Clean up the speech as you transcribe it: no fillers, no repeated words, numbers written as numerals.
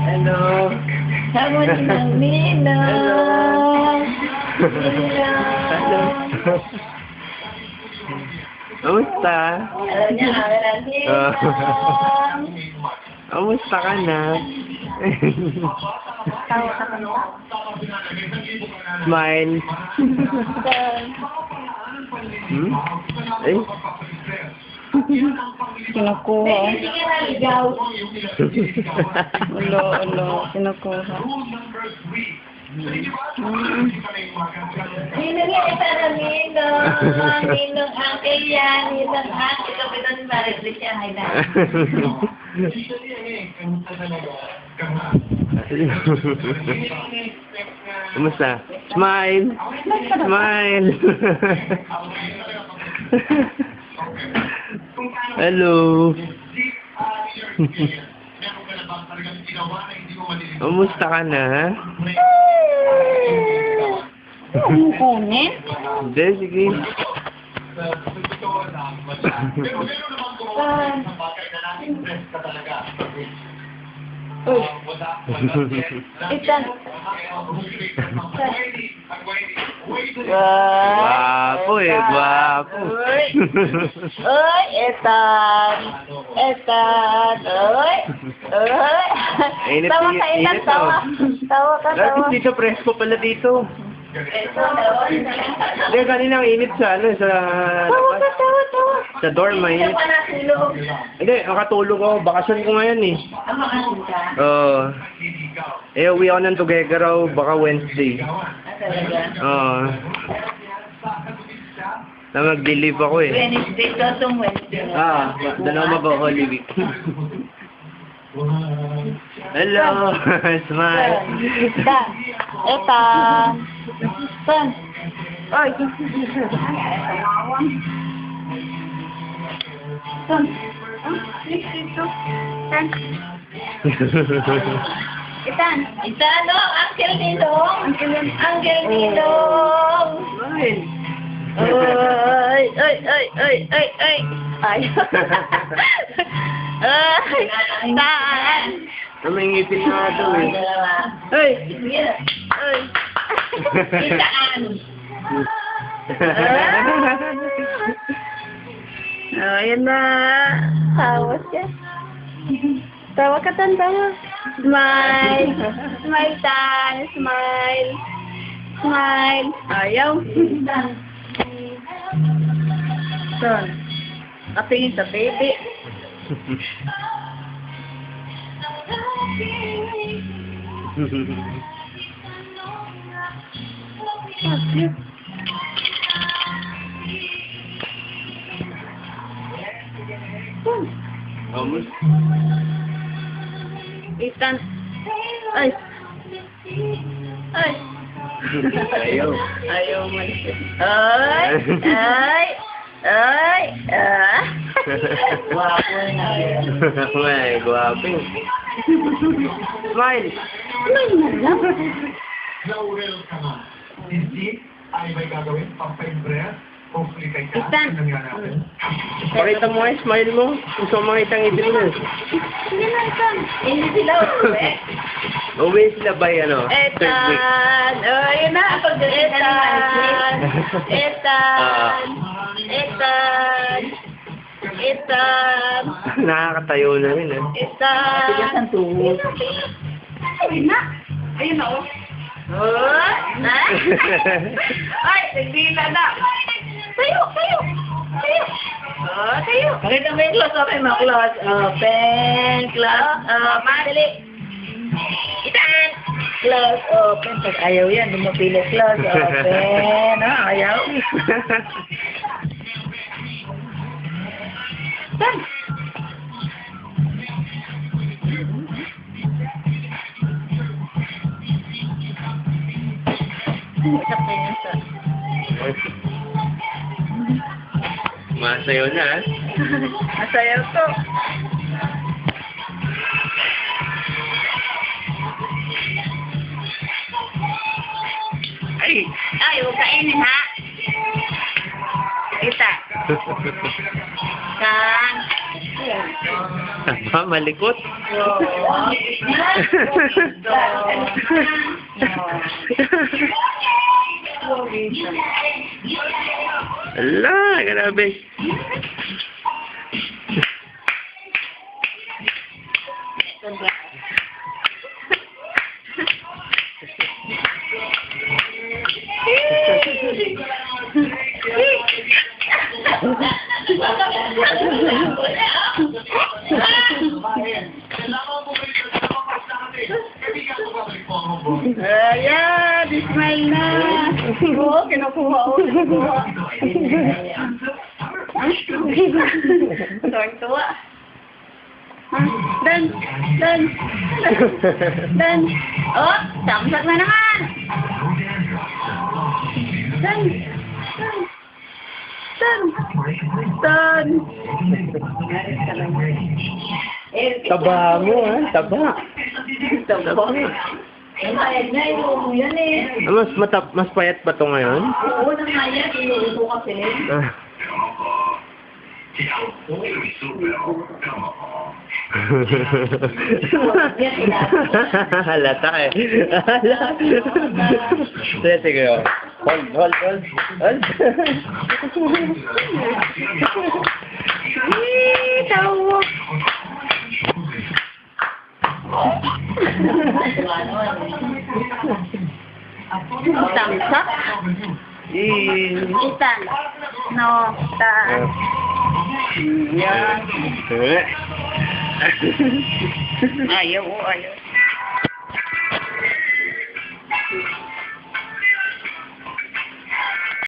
Hello. Sama ng Ninong. Hello. Kamusta? Alam niya, kami ng Ninong. Kamusta ka na? Tawa ka kami. Smile. Hmm? Eh? Kinukuha. Ulo, kinukuha. Ninong yan, isa na Ninong. Ninong uncle yan. Ninong uncle. Kapitan Maris siya. Hay na. Kumusta? Smile! Smile! Hello! Kumusta ka na? Ano kunin? Hindi, sige. Itan. Guwapo eh, guwapo. Uy, Etan. Etan. Uy. Init, Tawa ka, Etan. init, Tawa. Tawa ka, tawa. Dati dito, presko pala dito. Hindi, kanina ang init sa, ano, sa... Tawa ka, tawa, tawa. Sa dorm, mainit. Hindi, nakatulog ako. Bakasyon ko ngayon eh. Oo. Uwi ako ng Tuguegarao, baka Wednesday. Oo. Na mag-delive ako eh. Wednesday, totong Wednesday. Doon ako mag-Holy Week. Hello! Smile! Dan. Etan. San? Oy. San? Dito. San? Itan. Itan, no? Uncle Ninong. Uncle Ninong. Smile! Ay, ay, ay, ay, ay, ay. Ay. Ay. Saan? May ngipin na ito eh. Ay. Ay. Saan? Ayan na. Tawa siya. Tawa ka, Tan, tawa. Smile. Smile, Tan. Smile. Smile. Ayaw. Tan. Kapingin sa baby. Vamos. Itan. Ay. Ay. Ayaw. Ayaw man siya. Ay. Ay. Ay. Ah. Guwapo na. May guwapo. Smile! Smile na lang. Laurel ka na. Hindi ay may gagawin pampaimpress o klikay ka Itan. sa nangyari. Pakita mo yung smile mo. Gusto mo makita ang ngipin mo. Sige na, Itan. Hindi sila uwi. Uwi sila by ano? Third week. Etan. Oh, yun na. Etan. Etan. Etan. Etan. Nakakatayo na rin eh. Etan. Tigas ang tuhod. Ayun na. Ayun na, oh. Oh. Ay, nagdila na. Tayo, tayo. Tayo. Oh, tayo. Pakita mo yung close open mo. Close open. Close open. Dali. Itan. Close open. Pag ayaw yan, hindi mo pili close open. Ayaw. Itan. Isa pa yun sa... Masayaw na. Masayaw to. Ay! Ay, huwag kainin ha. Kita. Kan. Malikot. Ala, grabe. Ayan, smile na. Oo, kinukuha ko. Tuwang-tuwa. Dan. Oh, samsak na naman. Dan. Taba mo, ha? Taba. Bayad na, inuubo yan eh. Mas payat ba to ngayon? Oo, nangayat, inuubo kasi. Ah. Halata eh. Sige. Hold. Tawa. Tamsak? Itan. No, tan. Yan. Ayaw.